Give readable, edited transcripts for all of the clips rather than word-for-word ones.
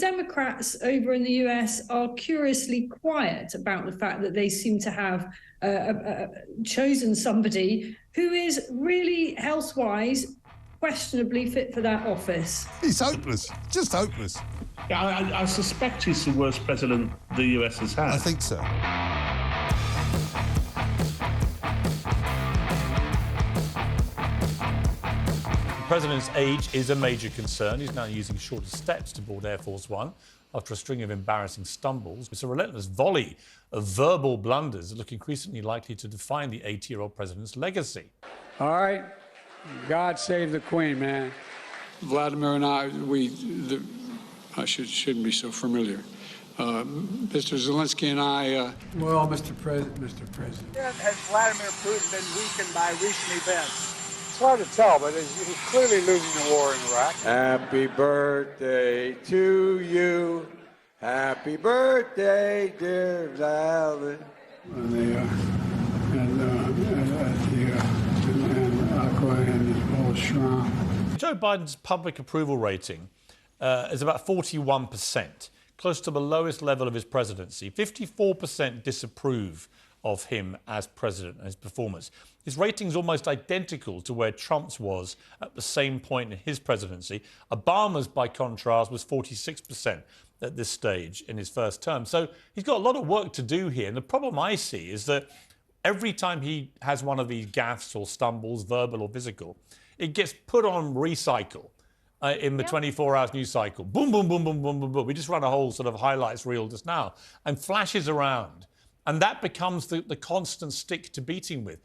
Democrats over in the US are curiously quiet about the fact that they seem to have chosen somebody who is really health-wise questionably fit for that office. He's hopeless, just hopeless. Yeah, I suspect he's the worst president the US has had. I think so. The president's age is a major concern. He's now using shorter steps to board Air Force One after a string of embarrassing stumbles. It's a relentless volley of verbal blunders that look increasingly likely to define the 80-year-old president's legacy. All right, God save the Queen, man. Vladimir and I shouldn't be so familiar. Mr. Zelensky and I... Well, Mr. President. Has Vladimir Putin been weakened by recent events? It's hard to tell, but he's clearly losing the war in Iraq. Happy birthday to you. Happy birthday, dear Vladimir. And Aqua and his whole shrine. Joe Biden's public approval rating is about 41%, close to the lowest level of his presidency. 54% disapprove of him as president and his performance. His rating's almost identical to where Trump's was at the same point in his presidency. Obama's, by contrast, was 46% at this stage in his first term. So he's got a lot of work to do here. And the problem I see is that every time he has one of these gaffes or stumbles, verbal or physical, it gets put on recycle in the 24 hours news cycle. Boom, boom, boom, boom, boom, boom, boom. We just run a whole sort of highlights reel just now and flashes around. And that becomes the constant stick to beat him with.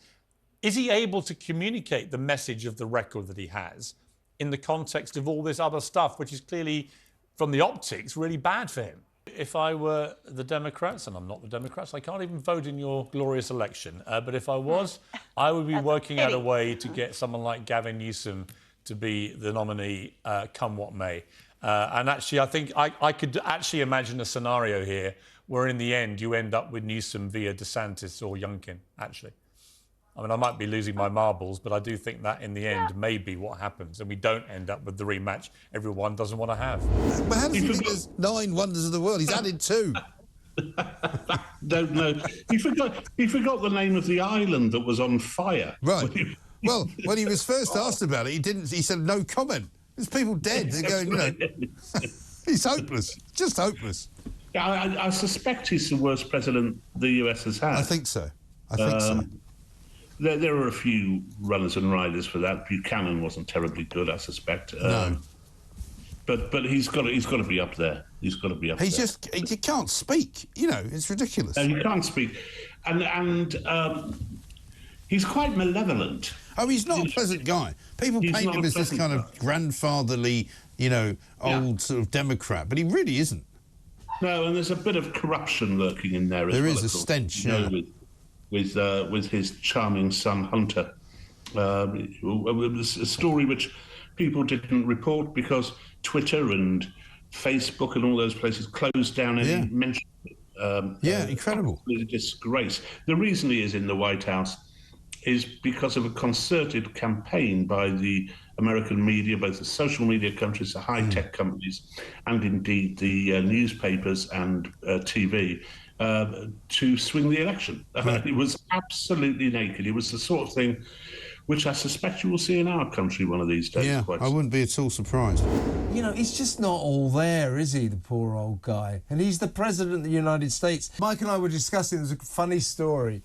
Is he able to communicate the message of the record that he has in the context of all this other stuff, which is clearly, from the optics, really bad for him? If I were the Democrats, and I'm not the Democrats, I can't even vote in your glorious election, but if I was, I would be working out a way to get someone like Gavin Newsom to be the nominee, come what may. And actually, I think I could actually imagine a scenario here where in the end you end up with Newsom via DeSantis or Youngkin, actually. I mean, I might be losing my marbles, but I do think that in the end may be what happens, and we don't end up with the rematch everyone doesn't want to have. But how does he think there's 9 wonders of the world? He's added 2. Don't know. He forgot the name of the island that was on fire. Right. Well, when he was first asked about it, he said no comment. There's people dead. They're going, you know, he's hopeless, just hopeless. Yeah, I suspect he's the worst president the US has had. I think so. I think so. There are a few runners and riders for that. Buchanan wasn't terribly good, I suspect. No. But he's got to be up there. He's got to be up there. He can't speak. You know, it's ridiculous. No, he can't speak, and he's quite malevolent. Oh, he's not a pleasant guy. People paint him as this kind of grandfatherly, you know, old sort of Democrat, but he really isn't. No, and there's a bit of corruption lurking in there as well. There is a stench, yeah. With his charming son Hunter. It was a story which people didn't report because Twitter and Facebook and all those places closed down any mention of it. Incredible. It's a disgrace. The reason he is in the White House is because of a concerted campaign by the American media, both the social media countries, the high-tech companies, and indeed the newspapers and TV, to swing the election. It was absolutely naked. It was the sort of thing which I suspect you will see in our country one of these days. Yeah, I wouldn't be at all surprised. You know, he's just not all there, is he, the poor old guy? And he's the President of the United States. Mike and I were discussing, there's a funny story,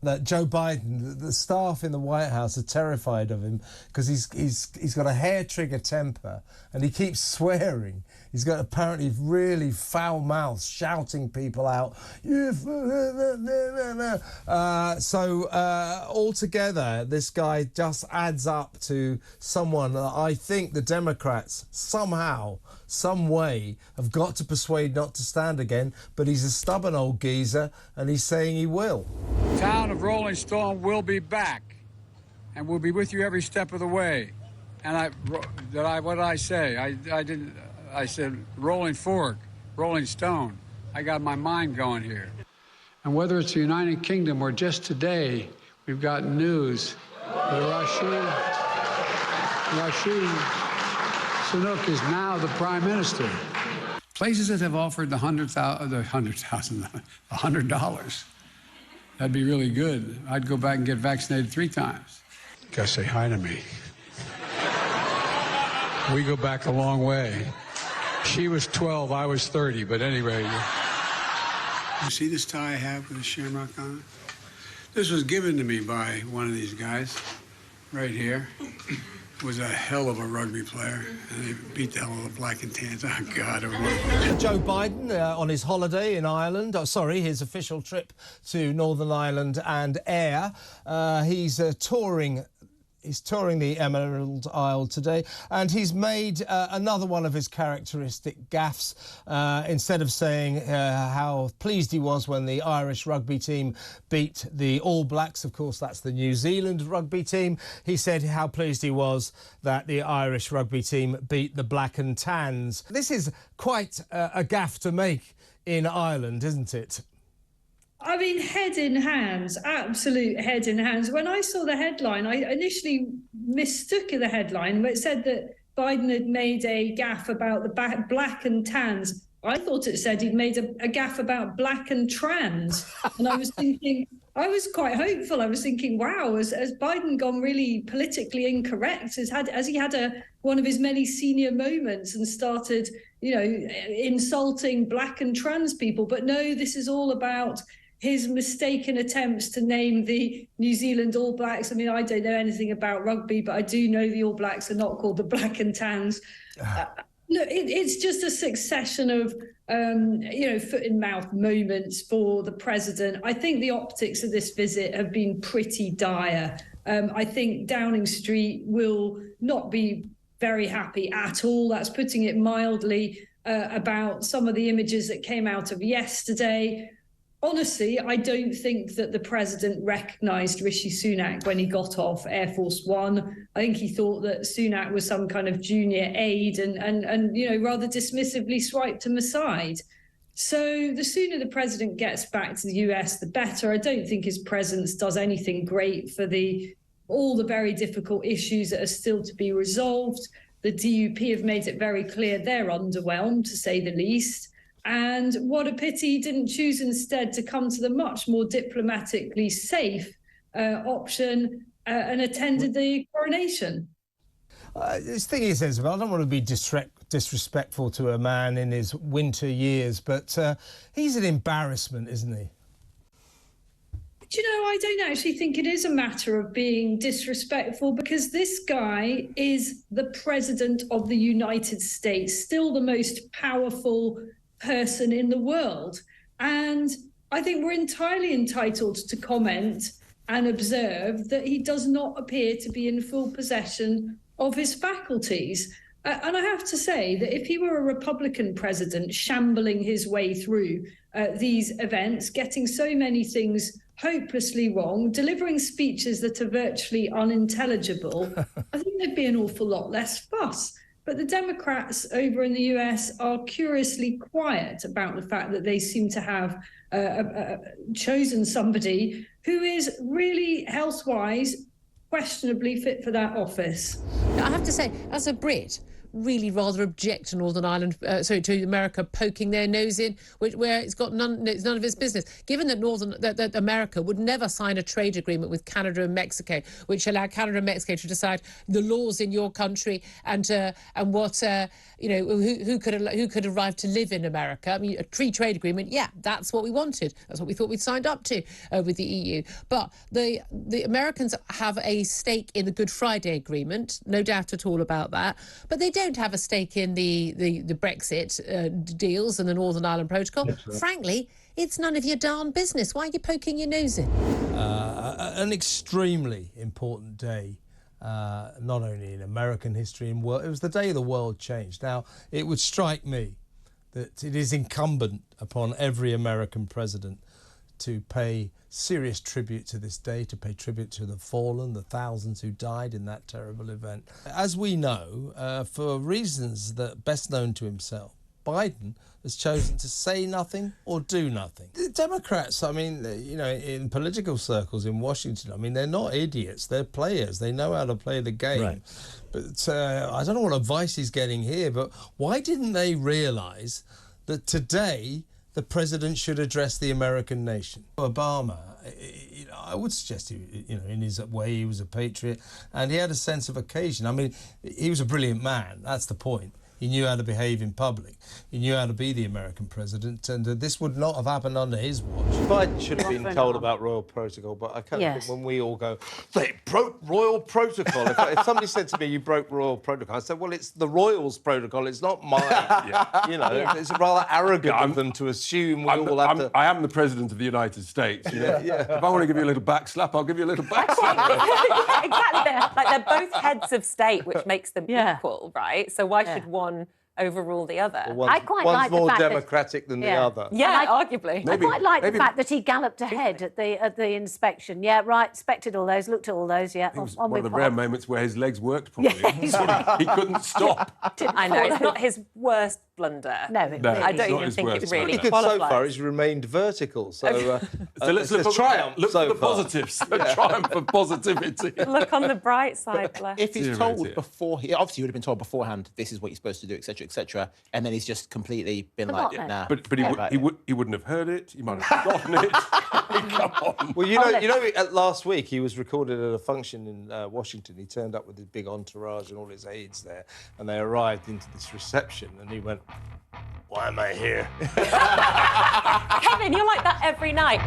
that Joe Biden, the staff in the White House are terrified of him because he's got a hair trigger temper and he keeps swearing. He's got apparently really foul mouth, shouting people out. So altogether, this guy just adds up to someone that I think the Democrats somehow, some way, have got to persuade not to stand again. But he's a stubborn old geezer, and he's saying he will. Town of Rolling Stone will be back, and we'll be with you every step of the way. And what did I say? I said Rolling Fork, Rolling Stone. I got my mind going here. And whether it's the United Kingdom or just today, we've got news that Rashid Sunak is now the Prime Minister. Places that have offered the $100, that'd be really good. I'd go back and get vaccinated 3 times. Gotta say hi to me. We go back a long way. She was 12, I was 30, but anyway. You see this tie I have with a shamrock on it? This was given to me by one of these guys right here. Was a hell of a rugby player, and they beat the hell out of the black and tans. Oh, God. Joe Biden on his holiday in Ireland, his official trip to Northern Ireland and Ayr. He's touring the Emerald Isle today, and he's made another one of his characteristic gaffes. Instead of saying how pleased he was when the Irish rugby team beat the All Blacks, of course that's the New Zealand rugby team, he said how pleased he was that the Irish rugby team beat the Black and Tans. This is quite a gaffe to make in Ireland, isn't it? I mean, head in hands, absolute head in hands. When I saw the headline, I initially mistook the headline where it said that Biden had made a gaffe about the black and tans. I thought it said he'd made a gaffe about black and trans. And I was thinking, I was quite hopeful. I was thinking, wow, has Biden gone really politically incorrect? Has he had one of his many senior moments and started, insulting black and trans people? But no, this is all about his mistaken attempts to name the New Zealand All Blacks. I mean, I don't know anything about rugby, but I do know the All Blacks are not called the Black and Tans. It's just a succession of, foot in mouth moments for the president. I think the optics of this visit have been pretty dire. I think Downing Street will not be very happy at all. That's putting it mildly, about some of the images that came out of yesterday. Honestly, I don't think that the president recognised Rishi Sunak when he got off Air Force One. I think he thought that Sunak was some kind of junior aide and rather dismissively swiped him aside. So the sooner the president gets back to the US, the better. I don't think his presence does anything great for all the very difficult issues that are still to be resolved. The DUP have made it very clear they're underwhelmed, to say the least. And what a pity he didn't choose instead to come to the much more diplomatically safe option and attended the coronation. This thing is, Isabel, I don't want to be disrespectful to a man in his winter years, but he's an embarrassment, isn't he? I don't actually think it is a matter of being disrespectful, because this guy is the president of the United States, still the most powerful person in the world. And I think we're entirely entitled to comment and observe that he does not appear to be in full possession of his faculties. And I have to say that if he were a Republican president shambling his way through these events, getting so many things hopelessly wrong, delivering speeches that are virtually unintelligible, I think there'd be an awful lot less fuss. But the Democrats over in the US are curiously quiet about the fact that they seem to have chosen somebody who is really health-wise questionably fit for that office. I have to say, as a Brit, really rather object to Northern Ireland, to America poking their nose in, where it's none of its business. Given that America would never sign a trade agreement with Canada and Mexico, which allow Canada and Mexico to decide the laws in your country and what who could arrive to live in America. I mean, a free trade agreement, yeah, that's what we wanted. That's what we thought we'd signed up to with the EU. But the Americans have a stake in the Good Friday Agreement, no doubt at all about that. But they don't have a stake in the Brexit deals and the Northern Ireland Protocol. Right. Frankly, it's none of your darn business. Why are you poking your nose in? An extremely important day, not only in American history and world. It was the day the world changed. Now, it would strike me that it is incumbent upon every American president to pay serious tribute to this day, to pay tribute to the fallen, the thousands who died in that terrible event. As we know, for reasons that best known to himself, Biden has chosen to say nothing or do nothing. The Democrats, I mean, you know, in political circles in Washington, I mean, they're not idiots. They're players. They know how to play the game. Right. But I don't know what advice he's getting here, but why didn't they realise that today the president should address the American nation? Obama, you know, I would suggest, you know, in his way, he was a patriot and he had a sense of occasion. I mean, he was a brilliant man. That's the point. He knew how to behave in public. He knew how to be the American president, and this would not have happened under his watch. Biden should have been told about royal protocol, but I kind of think when we all go, they broke royal protocol. If somebody said to me, you broke royal protocol, I said, well, it's the royals protocol, it's not mine. You know, it's rather arrogant of them to assume we all have to... I am the president of the United States. You know? If I want to give you a little back slap, I'll give you a little back slap. Exactly. Like, they're both heads of state, which makes them equal, right? So why should one overrule the other? Well, I quite one's like more the fact democratic than the other. Yeah, arguably. I quite like the fact that he galloped ahead at the inspection. Yeah, right, inspected all those, looked at all those, yeah. It was one of the rare moments where his legs worked properly. He couldn't stop. I know, it's not his worst blunder. No, I don't even think it really qualifies. So far, he's remained vertical, so... So let's look for the positives. A triumph of positivity. Look on the bright side, bless. If he's told before, obviously he would have been told beforehand, this is what you're supposed to do, etc., etc., and then he's just completely been like, nah. But he wouldn't have heard it. He might have forgotten it. Come on. Well, you know, last week he was recorded at a function in Washington. He turned up with his big entourage and all his aides there, and they arrived into this reception, and he went, "Why am I here?" Kevin, you're like that every night.